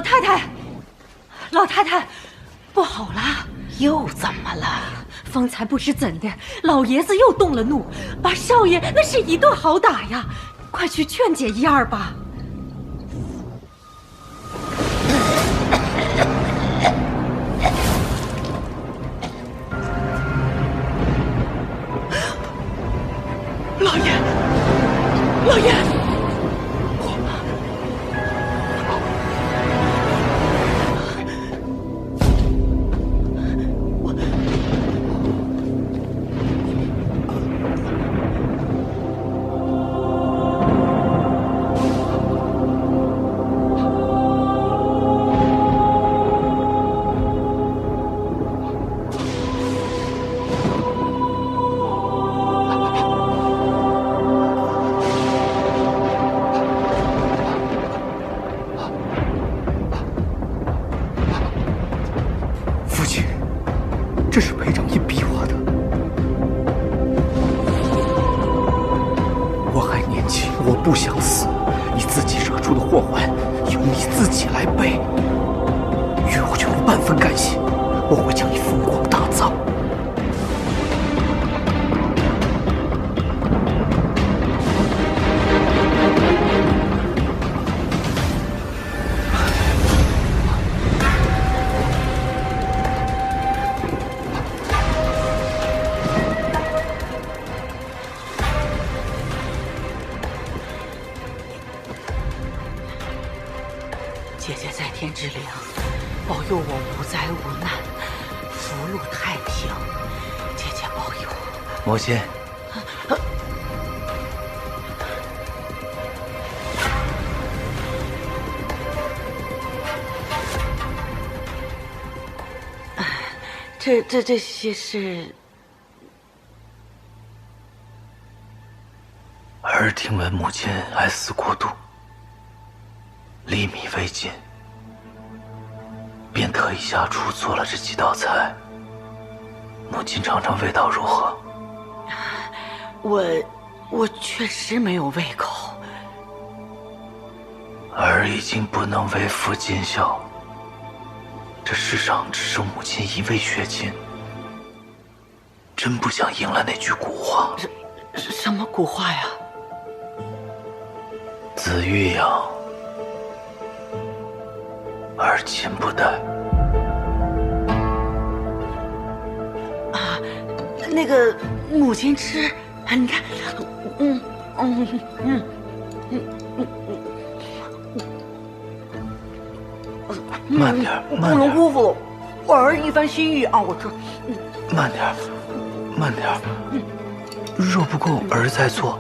太太，老太太，不好了！又怎么了？方才不知怎的，老爷子又动了怒，把少爷那是一顿好打呀！快去劝解一二吧。老爷，老爷！这是裴长义逼我的。我还年轻，我不想死。你自己惹出的祸患，由你自己来背。与我就无半分干系，我会将你风光大葬。姐姐在天之灵，保佑我无灾无难，福禄太平。姐姐保佑。魔仙，这些是……儿听闻母亲爱思国度，粒米未进，便特意下厨做了这几道菜。母亲尝尝味道如何？我确实没有胃口。儿已经不能为父尽孝，这世上只剩母亲一位血亲，真不想应了那句古话。什么古话呀？子欲养而亲不待。啊，那个母亲吃，你看，慢点，慢点，不能辜负了我儿一番心意啊！我这，慢点，慢点，肉不够，儿再做。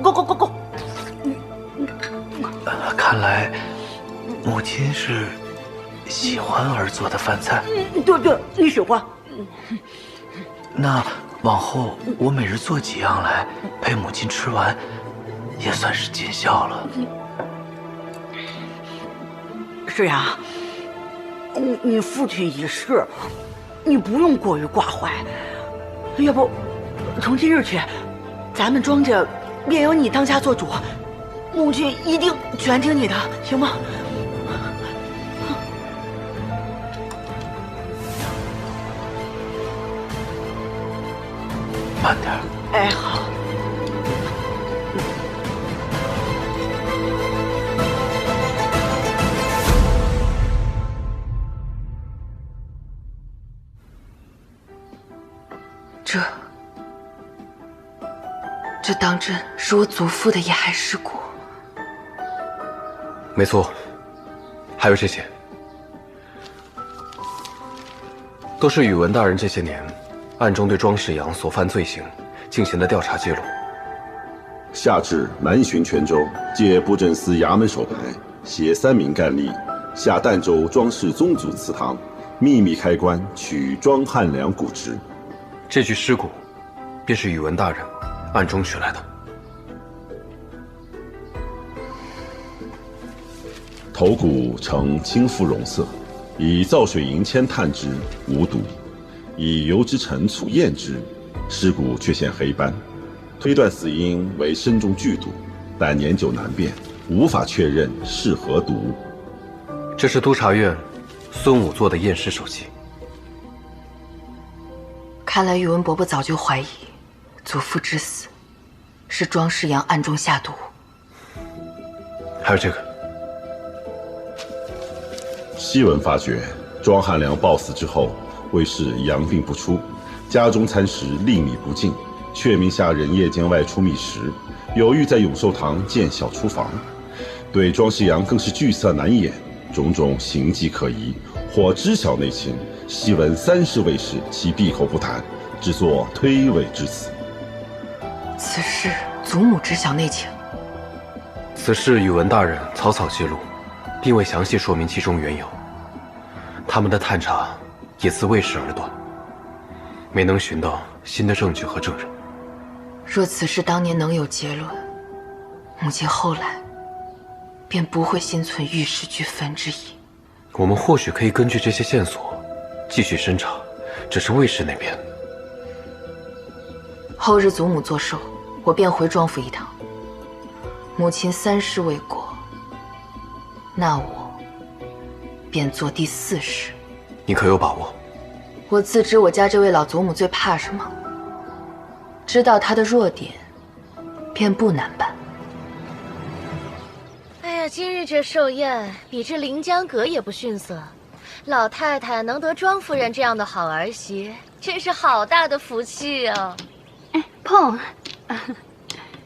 够。看来母亲是喜欢儿做的饭菜。对，你喜欢。那往后我每日做几样来陪母亲吃完，也算是尽孝了。是呀，你父亲已逝，你不用过于挂怀。要不，从今日起，咱们庄稼便由你当家做主，母亲一定全听你的，行吗？慢点。哎，好。这当真是我祖父的遗骸尸骨？没错，还有这些，都是宇文大人这些年暗中对庄世阳所犯罪行进行的调查记录。下至南巡泉州，借布政司衙门手牌，携3名干吏下儋州庄氏宗族祠堂，秘密开棺取庄汉良骨殖。这具尸骨，便是宇文大人暗中取来的。头骨呈青肤绒色，以皂水银铅炭之，无毒；以油脂陈醋验之，尸骨却现黑斑，推断死因为身中剧毒，但年久难辨，无法确认是何毒物。这是督察院孙武做的验尸手记。看来宇文伯伯早就怀疑祖父之死是庄世阳暗中下毒。还有这个，西文发觉庄汉良暴死之后，为是阳病不出，家中餐食粒米不进，却名下人夜间外出觅食，有意在永寿堂建小厨房，对庄世阳更是惧色难掩，种种行迹可疑，或知晓内情，悉闻30位士其闭口不谈，只作推诿之词。此事祖母知晓内情。此事宇文大人草草记录，并未详细说明其中缘由。他们的探查也自为时而断，没能寻到新的证据和证人。若此事当年能有结论，母亲后来便不会心存玉石俱焚之意。我们或许可以根据这些线索继续侦查，只是魏氏那边。后日祖母做寿，我便回庄府一趟。母亲3事未果，那我便做第4事。你可有把握？我自知我家这位老祖母最怕什么，知道她的弱点，便不难办。哎呀，今日这寿宴比这临江阁也不逊色，老太太能得庄夫人这样的好儿媳，真是好大的福气啊！碰，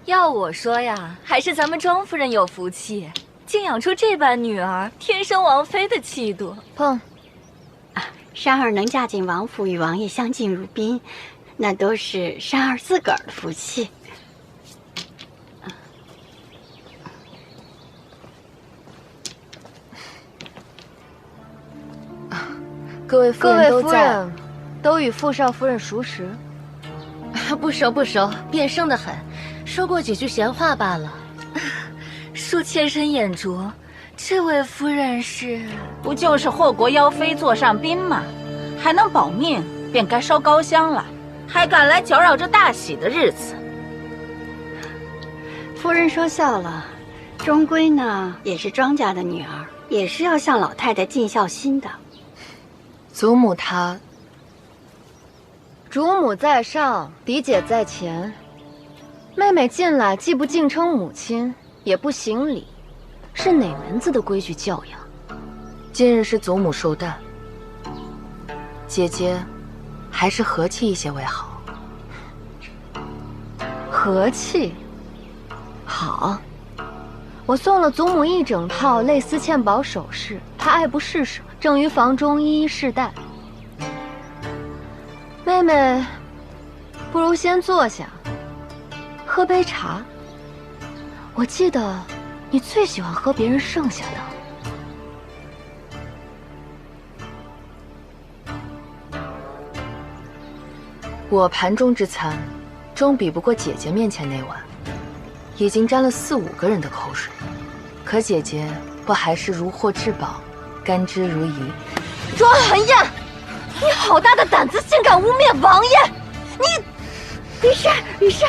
要我说呀，还是咱们庄夫人有福气，竟养出这般女儿，天生王妃的气度。碰，珊儿能嫁进王府，与王爷相敬如宾，那都是珊儿自个儿的福气。各位夫人都在，都与傅少夫人熟识？不熟不熟，变生得很，说过几句闲话罢了。恕妾身眼拙，这位夫人是？不就是祸国妖妃座上宾吗？还能保命，便该烧高香了，还敢来搅扰这大喜的日子。夫人说笑了，终归呢也是庄家的女儿，也是要向老太太尽孝心的。祖母她，主母在上，嫡姐在前。妹妹进来既不敬称母亲，也不行礼，是哪门子的规矩教养？今日是祖母寿诞，姐姐还是和气一些为好。和气？好，我送了祖母一整套类丝嵌宝首饰，她爱不释手，正于房中一一试戴。妹妹，不如先坐下，喝杯茶。我记得你最喜欢喝别人剩下的。我盘中之餐，终比不过姐姐面前那碗，已经沾了4、5个人的口水，可姐姐不还是如获至宝，甘之如饴？庄寒燕，你好大的胆子，竟敢污蔑王爷！于是，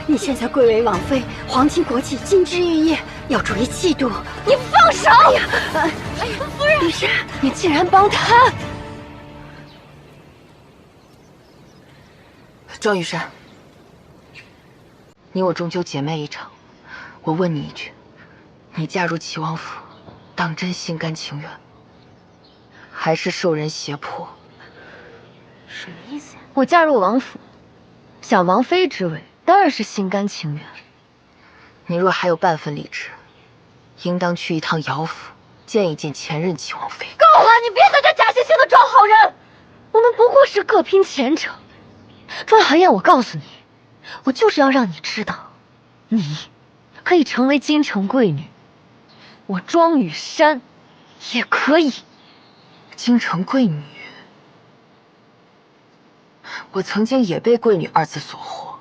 你现在贵为王妃，皇亲国戚金枝玉叶，要注意气度。你放手！哎呀，夫人，于是你竟然帮他！庄雨珊，你我终究姐妹一场，我问你一句，你嫁入齐王府，当真心甘情愿，还是受人胁迫？什么意思呀？我嫁入王府，享王妃之位，当然是心甘情愿。你若还有半分理智，应当去一趟姚府，见一见前任齐王妃。够了，你别在这假惺惺的装好人。我们不过是各拼前程。庄寒燕，我告诉你，我就是要让你知道，你可以成为京城贵女，我庄雨珊也可以。京城贵女，我曾经也被贵女2字所惑。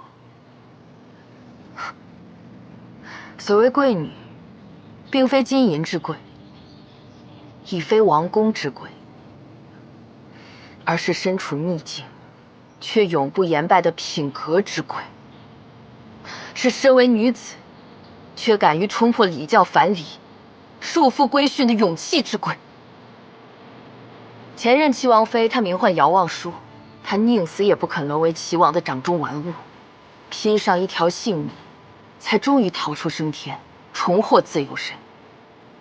所谓贵女，并非金银之贵，亦非王宫之贵，而是身处逆境却永不言败的品格之贵，是身为女子却敢于冲破礼教藩篱，束缚规训的勇气之鬼。前任齐王妃，她名唤姚望舒，她宁死也不肯沦为齐王的掌中玩物，拼上一条性命，才终于逃出升天，重获自由身。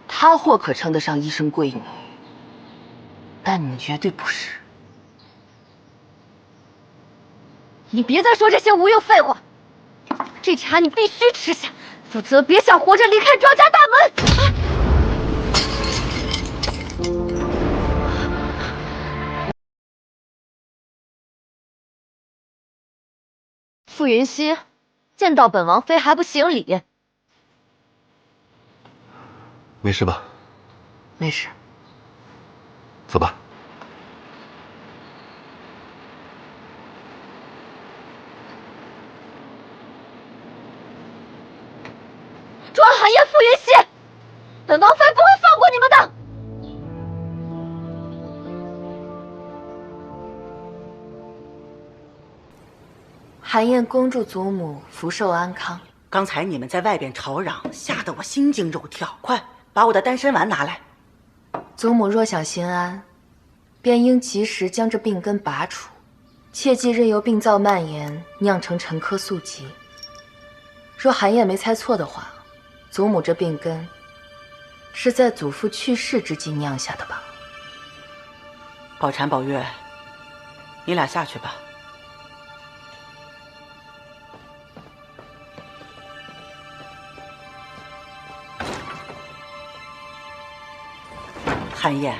她或可称得上一生贵女，但你绝对不是。你别再说这些无用废话，这茶你必须吃下，否则别想活着离开庄家大门。傅云溪，见到本王妃还不行礼？没事吧？没事。走吧。庄寒夜、傅云溪，本王妃不会放过你们的。寒燕恭祝祖母福寿安康。刚才你们在外边吵嚷，吓得我心惊肉跳。快把我的丹参丸拿来。祖母若想心安，便应及时将这病根拔除，切忌任由病灶蔓延，酿成沉疴宿疾。若寒燕没猜错的话，祖母这病根是在祖父去世之际酿下的吧？宝婵、宝月，你俩下去吧。寒燕，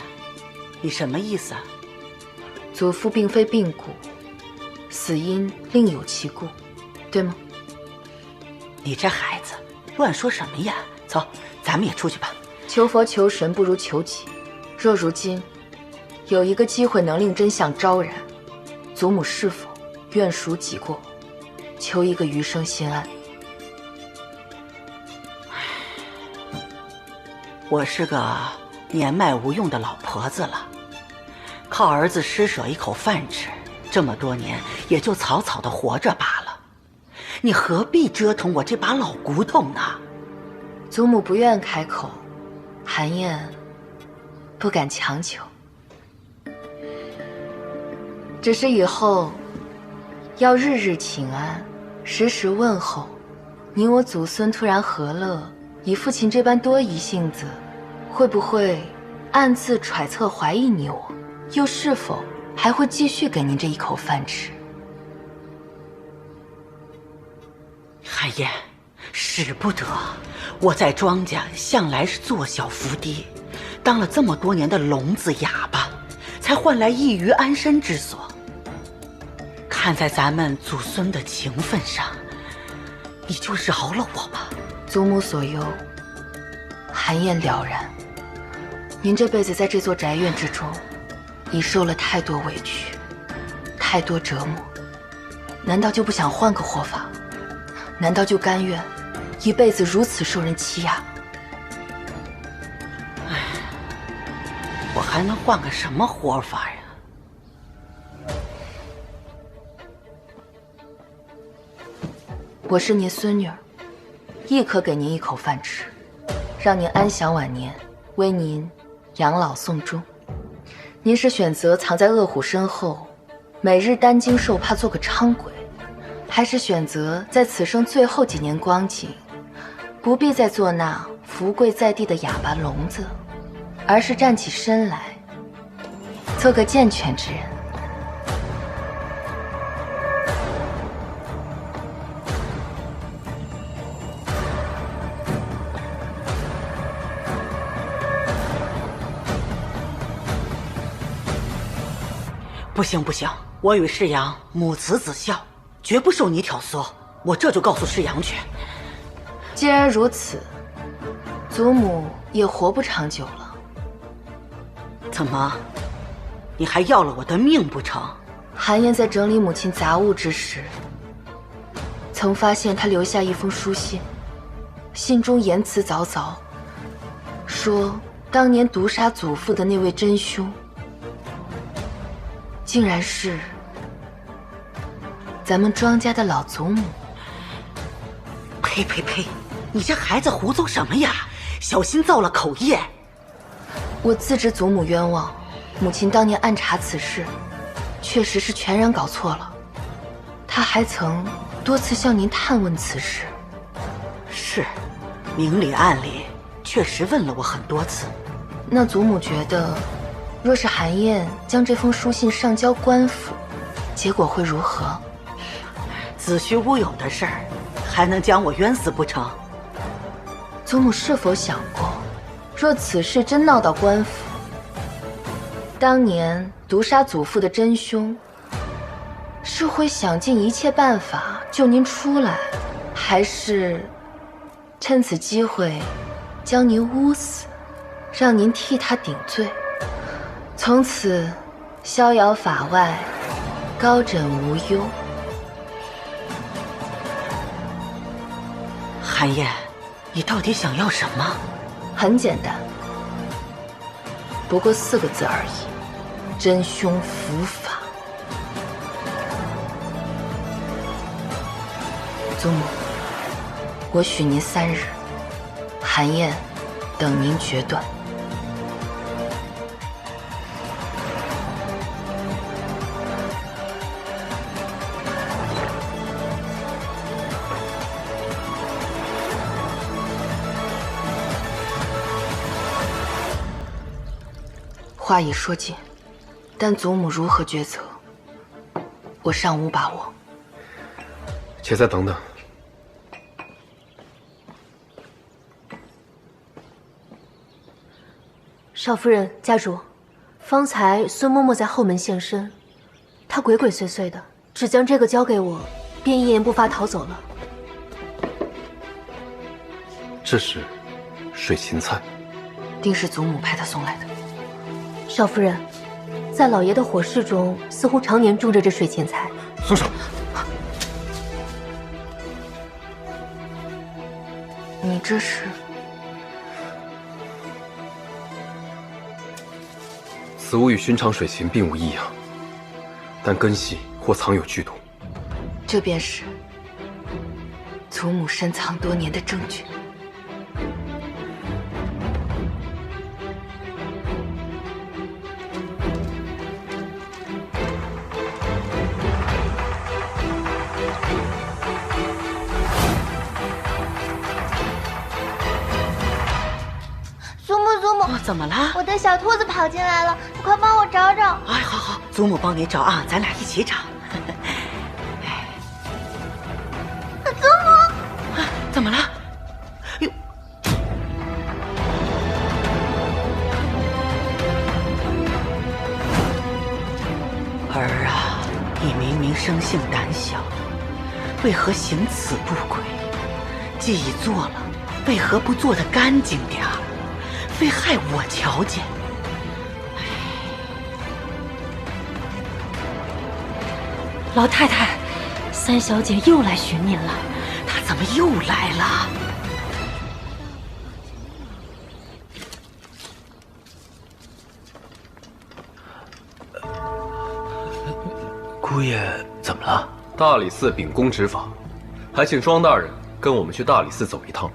你什么意思啊？祖父并非病故，死因另有其故，对吗？你这孩子乱说什么呀？走，咱们也出去吧。求佛求神不如求己。若如今有一个机会能令真相昭然，祖母是否愿赎己过，求一个余生心安？我是个年迈无用的老婆子了，靠儿子施舍一口饭吃，这么多年也就草草的活着罢了。你何必折腾我这把老骨头呢？祖母不愿开口，寒燕不敢强求。只是以后要日日请安，时时问候。你我祖孙突然和乐，以父亲这般多疑性子，会不会暗自揣测怀疑你我？又是否还会继续给您这一口饭吃？寒燕，使不得！我在庄家向来是做小伏低，当了这么多年的聋子哑巴，才换来一隅安身之所。看在咱们祖孙的情分上，你就饶了我吧。祖母所忧，寒燕了然。您这辈子在这座宅院之中，已受了太多委屈，太多折磨，难道就不想换个活法？难道就甘愿一辈子如此受人欺压？唉，我还能换个什么活法呀？我是您孙女儿，亦可给您一口饭吃，让您安享晚年，为您养老送终。您是选择藏在恶虎身后，每日担惊受怕做个伥鬼，还是选择在此生最后几年光景，不必再做那福贵在地的哑巴聋子，而是站起身来，做个健全之人？不行不行，我与世阳母慈子孝，绝不受你挑唆。我这就告诉世阳去。既然如此，祖母也活不长久了。怎么，你还要了我的命不成？寒燕在整理母亲杂物之时，曾发现她留下一封书信，信中言辞凿凿，说当年毒杀祖父的那位真凶，竟然是咱们庄家的老祖母。呸呸呸！你这孩子胡诌什么呀？小心造了口业。我自知祖母冤枉，母亲当年暗查此事，确实是全然搞错了。她还曾多次向您探问此事。是，明里暗里确实问了我很多次。那祖母觉得，若是韩燕将这封书信上交官府，结果会如何？子虚乌有的事儿，还能将我冤死不成？祖母是否想过，若此事真闹到官府，当年毒杀祖父的真凶，是会想尽一切办法救您出来，还是趁此机会将您污死，让您替他顶罪，从此逍遥法外，高枕无忧？韩燕，你到底想要什么？很简单，不过4个字而已：真凶伏法。祖母，我许您3日，韩燕等您决断。话已说尽，但祖母如何抉择，我尚无把握。且再等等。少夫人、家主，方才孙嬷嬷在后门现身，她鬼鬼祟祟的，只将这个交给我，便一言不发逃走了。这是水芹菜，定是祖母派她送来的。少夫人，在老爷的伙室中，似乎常年种着这水芹菜。松手！你这是？此物与寻常水芹并无异样，但根系或藏有剧毒。这便是祖母深藏多年的证据。怎么了？我的小兔子跑进来了，你快帮我找找。哎，好好，祖母帮你找啊，咱俩一起找。祖母，怎么了？哟，儿啊，你明明生性胆小，为何行此不轨？既已做了，为何不做得干净点儿？非害我瞧见。老太太，三小姐又来寻您了。她怎么又来了？姑爷怎么了？大理寺秉公执法，还请庄大人跟我们去大理寺走一趟。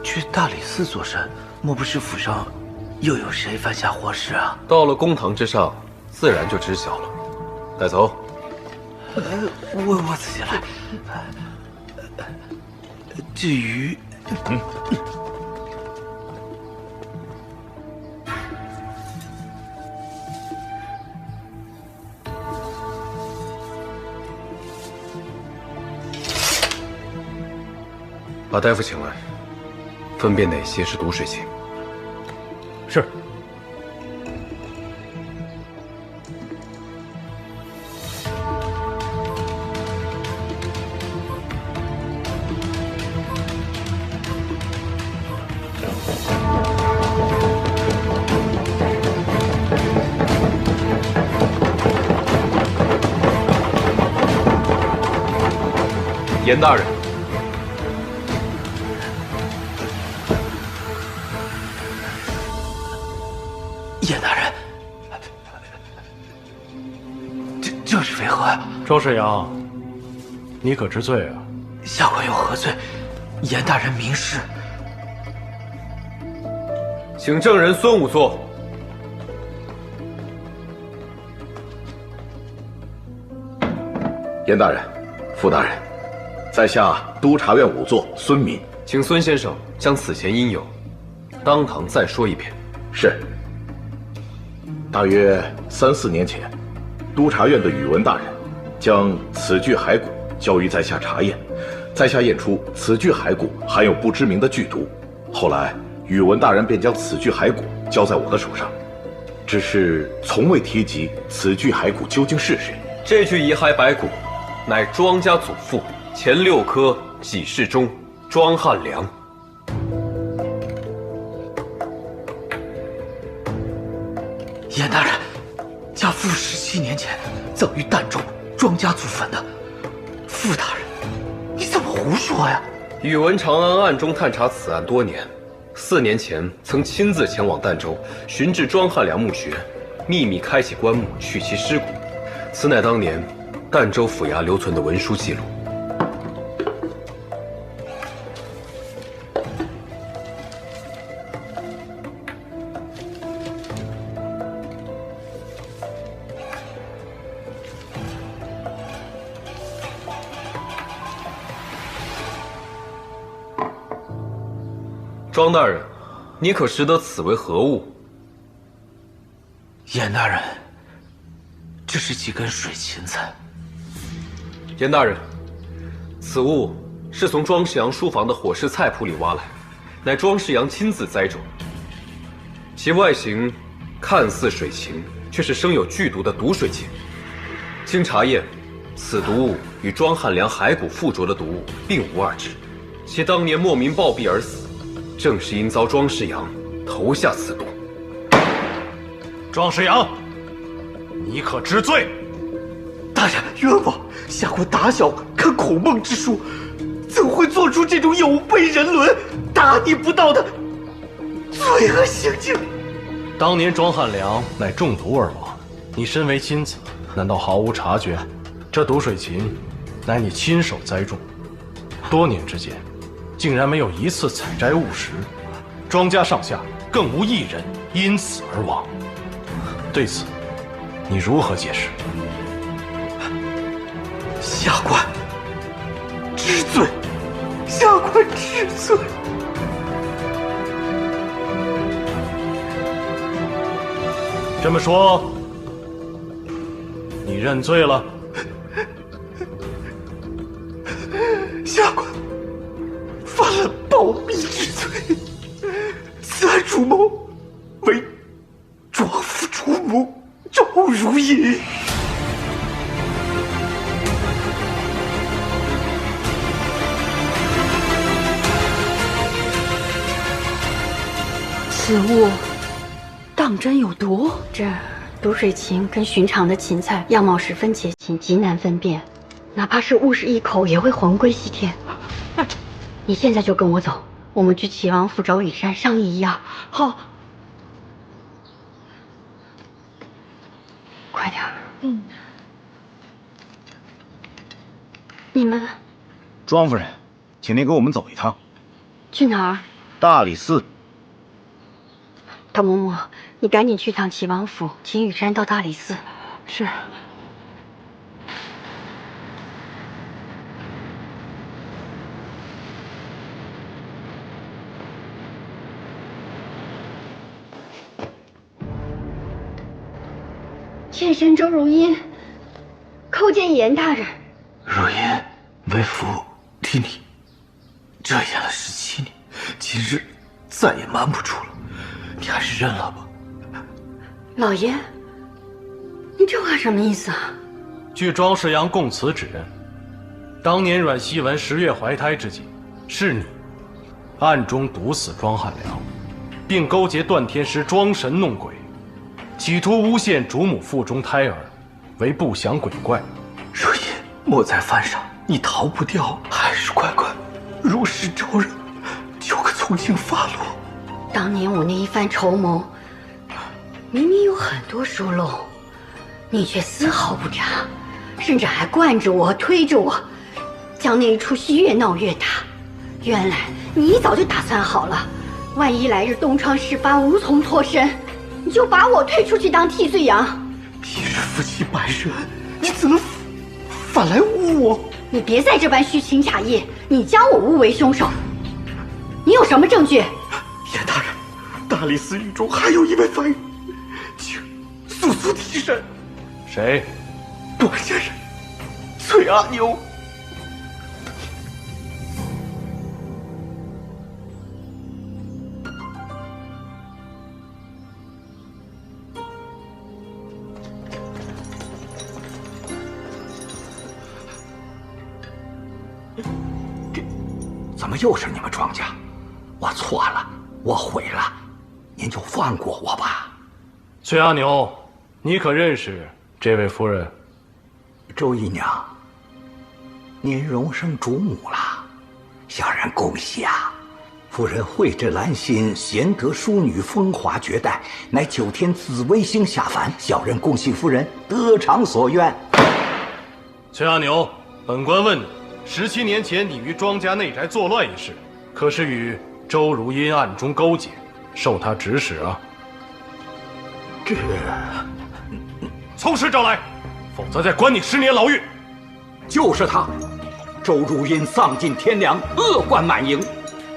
去大理寺做甚？莫不是府上又有谁犯下祸事啊？到了公堂之上，自然就知晓了。带走。我自己来。至于，把大夫请来。分辨哪些是毒水芹。是。严大人。严大人，这是为何呀？周世阳，你可知罪啊？下官有何罪？严大人明示，请证人孙仵作。严大人、傅大人，在下督察院仵作孙敏，请孙先生将此前因由当堂再说一遍。是。大约3、4年前，督察院的宇文大人将此具骸骨交于在下查验，在下验出此具骸骨含有不知名的剧毒。后来，宇文大人便将此具骸骨交在我的手上，只是从未提及此具骸骨究竟是谁。这具遗骸白骨，乃庄家祖父前6科给事中庄汉良。严大人，家父17年前葬于儋州庄家祖坟的。傅大人，你怎么胡说呀？宇文长安暗中探查此案多年，4年前曾亲自前往儋州寻至庄汉良墓穴，秘密开启棺木取其尸骨。此乃当年儋州府衙留存的文书记录。庄大人，你可识得此为何物？严大人，这是几根水芹菜。严大人，此物是从庄世阳书房的伙食菜谱里挖来，乃庄世阳亲自栽种。其外形看似水芹，却是生有剧毒的毒水芹。经查验，此毒物与庄汉良骸骨附着的毒物并无二致，其当年莫名暴毙而死，正是因遭庄世阳投下此毒。庄世阳，你可知罪？大人冤枉，下官打小看孔孟之书，怎会做出这种有悖人伦、大逆不道的罪恶行径？当年庄汉良乃中毒而亡，你身为亲子，难道毫无察觉？这毒水芹乃你亲手栽种，多年之间，竟然没有一次采摘误食，庄家上下更无一人因此而亡。对此，你如何解释？下官知罪，下官知罪。这么说，你认罪了？下官犯了保密之罪，此案主谋为庄府主母赵如隐。此物当真有毒？这毒水芹跟寻常的芹菜样貌十分接近，极难分辨，哪怕是误食一口也会魂归西天。你现在就跟我走，我们去齐王府找雨山商议一样。好，快点。你们，庄夫人，请您跟我们走一趟。去哪儿？大理寺。唐嬷嬷，你赶紧去趟齐王府，请雨山到大理寺。是。妾身周如茵，叩见严大人。如茵，为父替你遮掩了17年，今日再也瞒不住了，你还是认了吧。老爷，你这话什么意思啊？据庄世阳供词指认，当年阮希文10月怀胎之际，是你暗中毒死庄汉良，并勾结段天师庄神弄鬼，企图诬陷主母腹中胎儿为不祥鬼怪。如茵，莫再犯上，你逃不掉，还是乖乖如实招认，就可从轻发落。当年我那一番筹谋，明明有很多疏漏，你却丝毫不查，甚至还惯着我、推着我，将那一出戏越闹越大。原来你早就打算好了，万一来日东窗事发，无从脱身，你就把我推出去当替罪羊。一日夫妻百日恩，你怎能反来诬我？你别再这般虚情假意，你将我诬为凶手，你有什么证据？严大人，大理寺狱中还有一位犯人，请速速提审。谁？段先生，崔阿牛。怎么又是你们庄家？我错了，我悔了，您就放过我吧。崔阿牛，你可认识这位夫人？周姨娘，您荣升主母了，小人恭喜啊！夫人慧质兰心，贤德淑女，风华绝代，乃9天紫微星下凡，小人恭喜夫人得偿所愿。崔阿牛，本官问你，17年前你于庄家内宅作乱一事，可是与周如音暗中勾结，受他指使啊？这从实招来，否则再关你10年牢狱。就是他，周如音丧尽天良，恶贯满盈。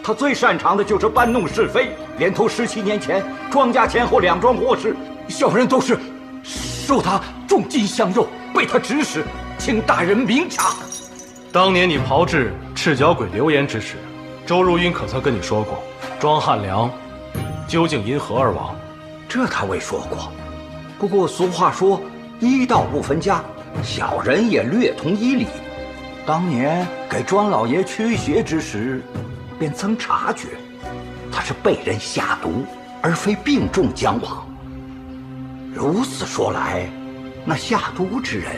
他最擅长的就是搬弄是非，连同17年前庄家前后2桩祸事，小人都是受他重金相诱，被他指使，请大人明察。当年你炮制赤脚鬼流言之时，周如音可曾跟你说过庄汉良究竟因何而亡？这他未说过。不过俗话说医道不分家，小人也略同医理。当年给庄老爷驱邪之时，便曾察觉他是被人下毒，而非病重将亡。如此说来，那下毒之人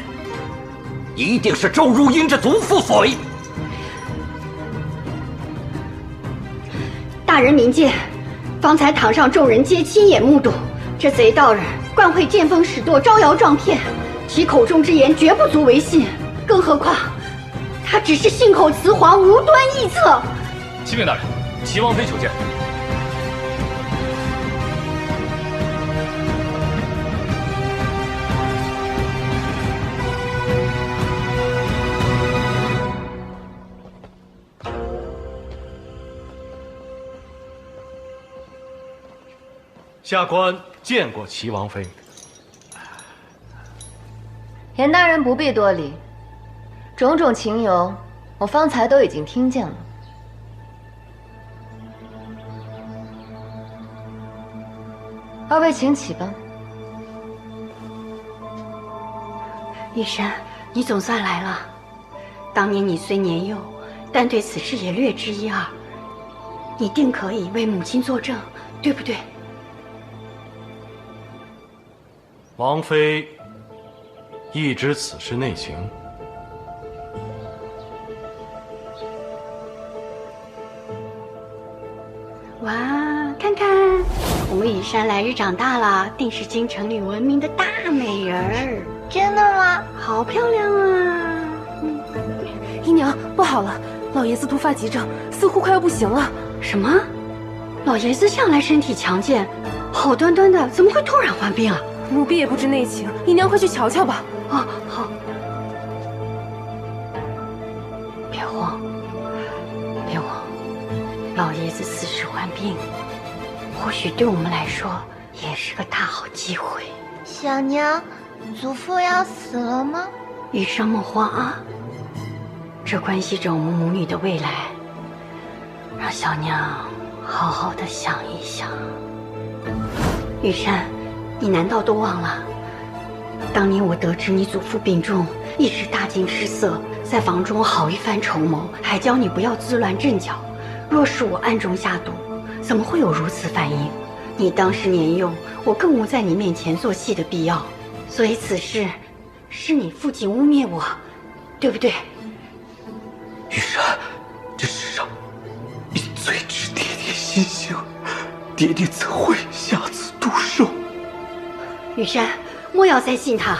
一定是周如音之祖父所为。大人明鉴，方才堂上众人皆亲眼目睹，这贼道人惯会见风使舵，招摇撞骗，其口中之言绝不足为信。更何况他只是信口雌黄，无端臆测。启禀大人，齐王妃求见。下官见过齐王妃。严大人不必多礼，种种情由，我方才都已经听见了。二位请起吧。玉山，你总算来了。当年你虽年幼，但对此事也略知一二。你定可以为母亲作证，对不对？王妃亦知此事内情。哇，看看，我们雨山来日长大了，定是京城里闻名的大美人儿。真的吗？好漂亮啊！姨娘，不好了，老爷子突发急症，似乎快要不行了。什么？老爷子向来身体强健，好端端的，怎么会突然患病啊？奴婢也不知内情，姨娘快去瞧瞧吧。啊，好。别慌，别慌，老爷子此时患病，或许对我们来说也是个大好机会。小娘，祖父要死了吗？雨生莫慌啊，这关系着我们母女的未来，让小娘好好的想一想。雨山，你难道都忘了，当年我得知你祖父病重，一时大惊失色，在房中好一番筹谋，还教你不要自乱阵脚。若是我暗中下毒，怎么会有如此反应？你当时年幼，我更无在你面前做戏的必要，所以此事是你父亲污蔑我，对不对？玉山，这世上你最知爹爹心性，爹爹怎会下此毒手？雨山，莫要再信他，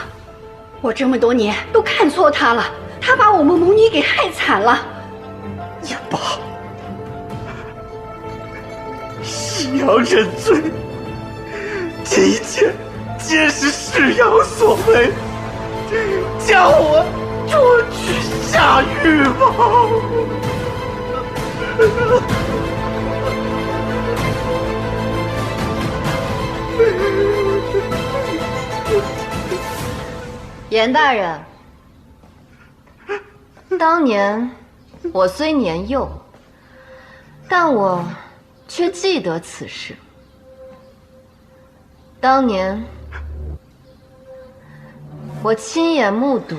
我这么多年都看错他了，他把我们母女给害惨了。也罢，夕阳认罪，这一切皆是世阳所为，将我捉去下狱吧。严大人，当年我虽年幼，但我却记得此事。当年我亲眼目睹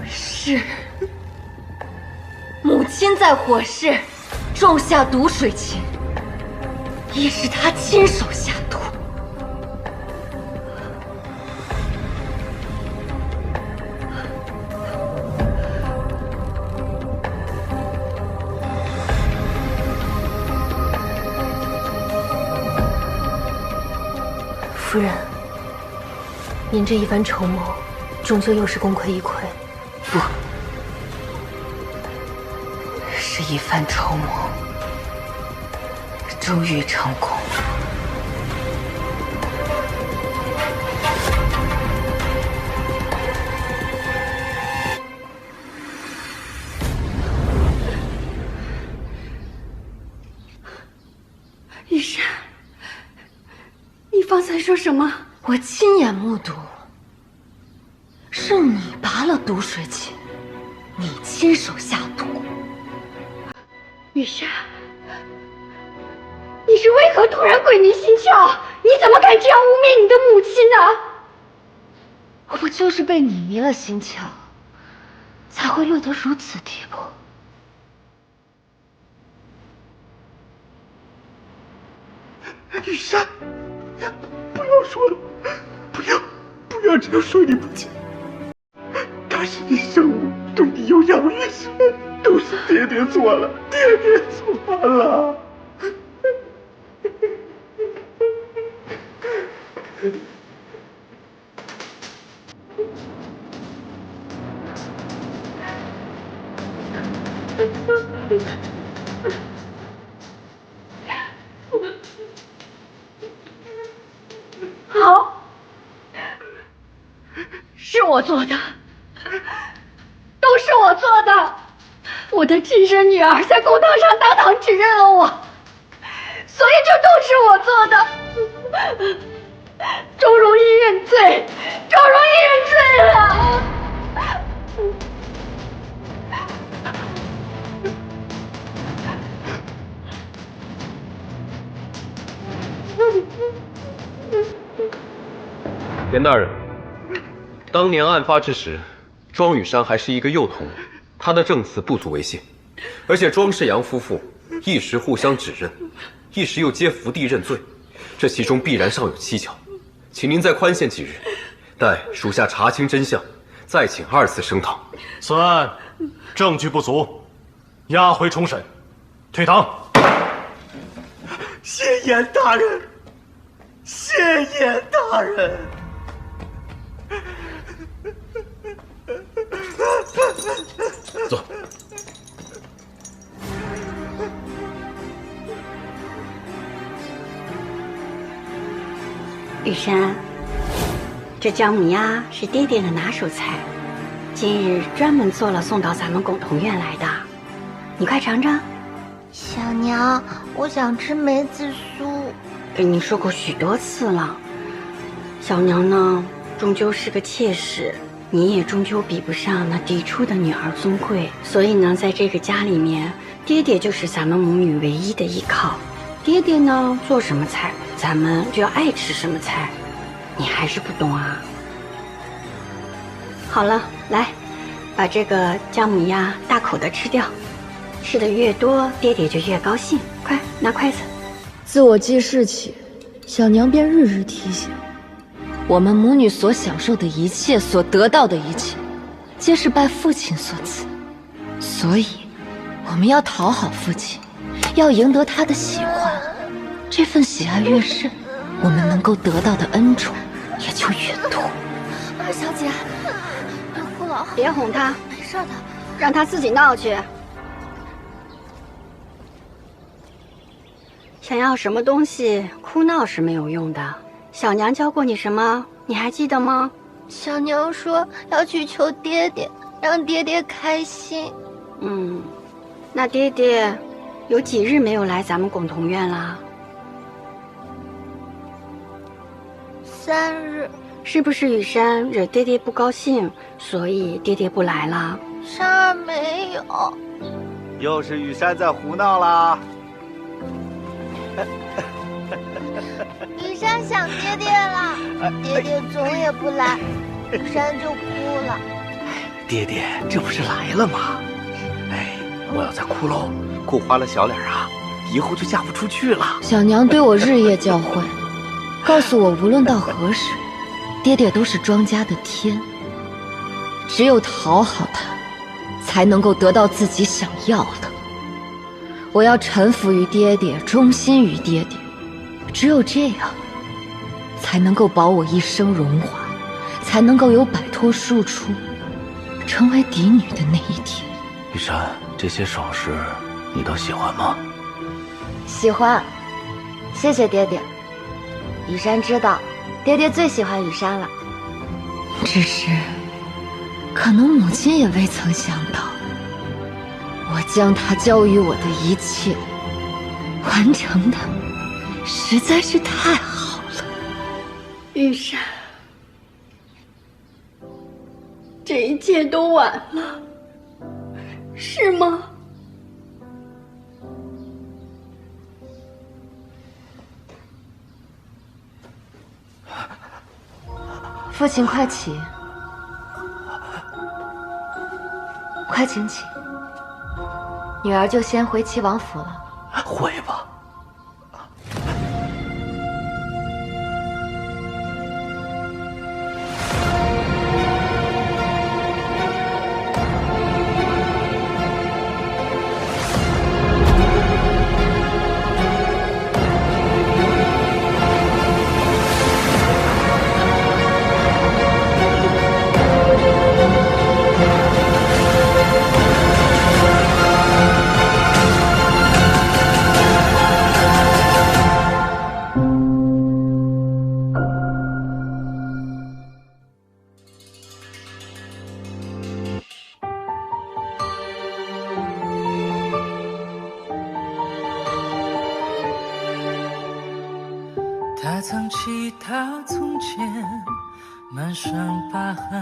是母亲在火市种下毒水芹，亦是她亲手下毒。夫人，您这一番筹谋，终究又是功亏一篑。不，是一番筹谋，终于成功。雨山，你方才说什么？我亲眼目睹，是你拔了毒水芹，你亲手下毒。雨山，你是为何突然鬼迷心窍？你怎么敢这样污蔑你的母亲呢？我不就是被你迷了心窍，才会落得如此地步？雨山，不要说了，不要这样说你母亲。她是你生我，对你有养育之恩，都是爹爹错了，爹爹错了。好，是我做的，都是我做的。我的亲生女儿在公堂上当堂指认了我，所以这都是我做的。周容易认罪，周容易认罪了。严大人，当年案发之时，庄雨山还是一个幼童，他的证词不足为信，而且庄世阳夫妇一时互相指认，一时又皆伏地认罪，这其中必然尚有蹊跷，请您再宽限几日，待属下查清真相，再请2次升堂。此案证据不足，押回重审，退堂。谢严大人，谢严大人。走。雨山，这姜母鸭是爹爹的拿手菜，今日专门做了送到咱们拱桐院来的，你快尝尝。小娘，我想吃梅子酥。跟你说过许多次了，小娘呢，终究是个妾室，你也终究比不上那嫡出的女儿尊贵，所以呢，在这个家里面，爹爹就是咱们母女唯一的依靠。爹爹呢，做什么菜，咱们就要爱吃什么菜，你还是不懂啊。好了，来，把这个姜母鸭大口的吃掉，吃的越多，爹爹就越高兴。快拿筷子。自我记事起，小娘便日日提醒，我们母女所享受的一切，所得到的一切，皆是拜父亲所赐。所以，我们要讨好父亲，要赢得他的喜欢。这份喜爱越甚，我们能够得到的恩宠也就允渡。二小姐，别哭了，别哄她，没事的，让她自己闹去。想要什么东西，哭闹是没有用的。小娘教过你什么？你还记得吗？小娘说要去求爹爹，让爹爹开心。那爹爹有几日没有来咱们巩同院啦？3日。是不是雨山惹爹爹不高兴，所以爹爹不来了？珊儿没有。又是雨山在胡闹啦！雨山想爹爹了，爹爹总也不来，雨山就哭了。爹爹这不是来了吗？哎，不要再哭喽，哭花了小脸啊，以后就嫁不出去了。小娘对我日夜教诲，告诉我无论到何时，爹爹都是庄家的天，只有讨好他，才能够得到自己想要的。我要臣服于爹爹，忠心于爹爹，只有这样，才能够保我一生荣华，才能够有摆脱庶出，成为嫡女的那一天。雨山，这些首饰你都喜欢吗？喜欢，谢谢爹爹。雨山知道，爹爹最喜欢雨山了。只是，可能母亲也未曾想到，我将他交予我的一切，完成的实在是太好了。雨山，这一切都晚了，是吗？父亲，快起，快请起。女儿就先回齐王府了。回吧。他曾祈祷从前满身疤痕，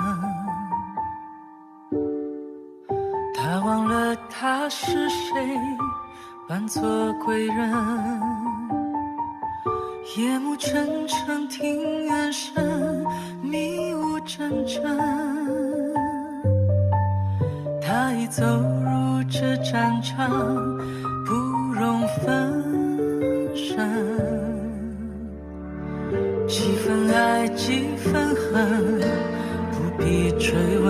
他忘了他是谁，扮作贵人，夜幕沉沉听远声，迷雾阵阵，他已走入这战场，不容分身，几分爱几分恨，不必追问，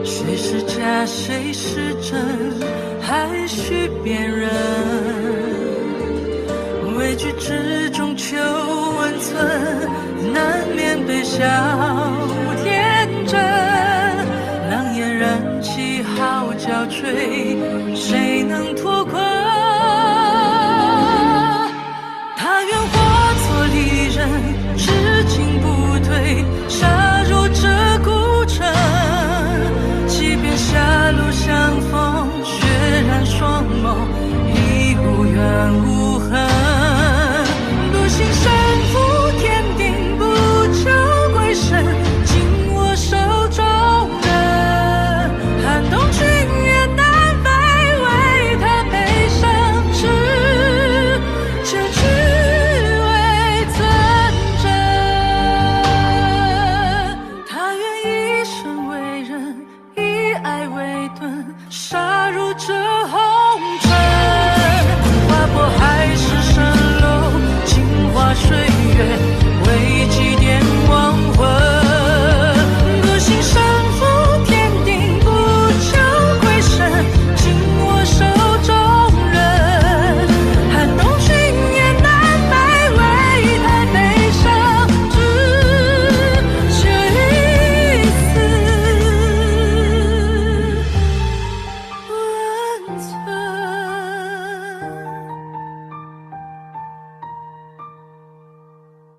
谁是假谁是真，还需辨认，畏惧之中求温存，难免被笑天真，狼烟燃起号角吹，谁能脱困，他愿化作利刃，至今不退，杀入这古城，即便狭路相逢，血染双眸，已无怨无恨，独行身负天定，不求归身，紧握手中人，寒冬君也难飞，为他背上翅，就只为尊真。他愿一生为人，以爱为盾，杀入这